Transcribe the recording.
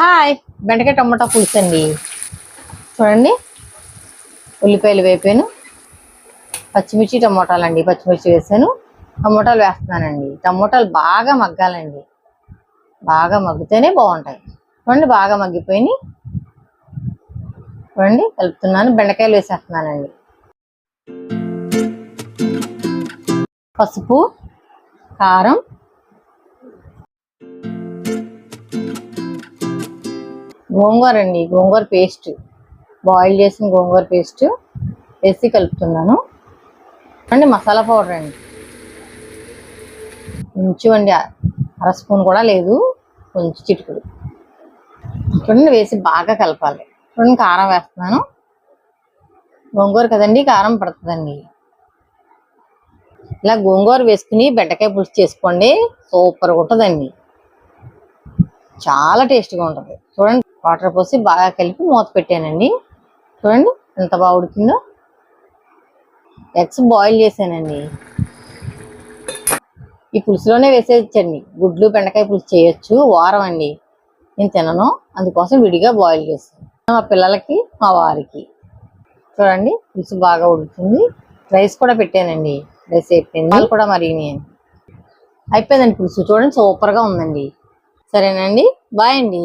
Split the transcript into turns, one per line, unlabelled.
Hi, బెండకాయ టమాటా పులుసు అండి. చూడండి, ఉల్లిపాయలు వేపాను, పచ్చిమిర్చి టమోటాలు అండి. పచ్చిమిర్చి వేసాను, టమోటాలు వేస్తున్నానండి. టమోటాలు బాగా మగ్గాలండి, బాగా మగ్గితేనే బాగుంటాయి. చూడండి, బాగా మగ్గిపోయి చూడండి కలుపుతున్నాను. బెండకాయలు వేసేస్తున్నానండి. పసుపు, కారం, గోంగూర అండి. గోంగూర పేస్ట్, బాయిల్ చేసిన గోంగూర పేస్ట్ వేసి కలుపుతున్నాను. అండి మసాలా పౌడర్ అండి, కొంచెం అండి, అర స్పూన్ కూడా లేదు, కొంచెం చిటికెడు చూడండి వేసి బాగా కలపాలి. చూడండి, కారం వేస్తున్నాను. గోంగూర కదండి, కారం పడుతుందండి. ఇలా గోంగూర వేసుకుని బెండకాయ పులుసు చేసుకోండి, సూపర్గా ఉంటుందండి, చాలా టేస్ట్గా ఉంటుంది. చూడండి, వాటర్ పోసి బాగా కలిపి మూత పెట్టానండి. చూడండి ఎంత బాగా ఉడికిందో. ఎగ్స్ బాయిల్ చేశానండి, ఈ పులుసులోనే వేసేయచ్చండి. గుడ్లు బెండకాయ పులుసు చేయొచ్చు, వారం అండి. నేను తినను, అందుకోసం విడిగా బాయిల్ చేస్తాను మా పిల్లలకి, మా వారికి. చూడండి, పులుసు బాగా ఉడుకుతుంది. రైస్ కూడా పెట్టానండి, రైస్ అయిపోయింది. పాలు కూడా మరిగినాయండి, అయిపోయిందండి పులుసు. చూడండి, సూపర్గా ఉందండి. సరేనండి, బాయ్ అండి.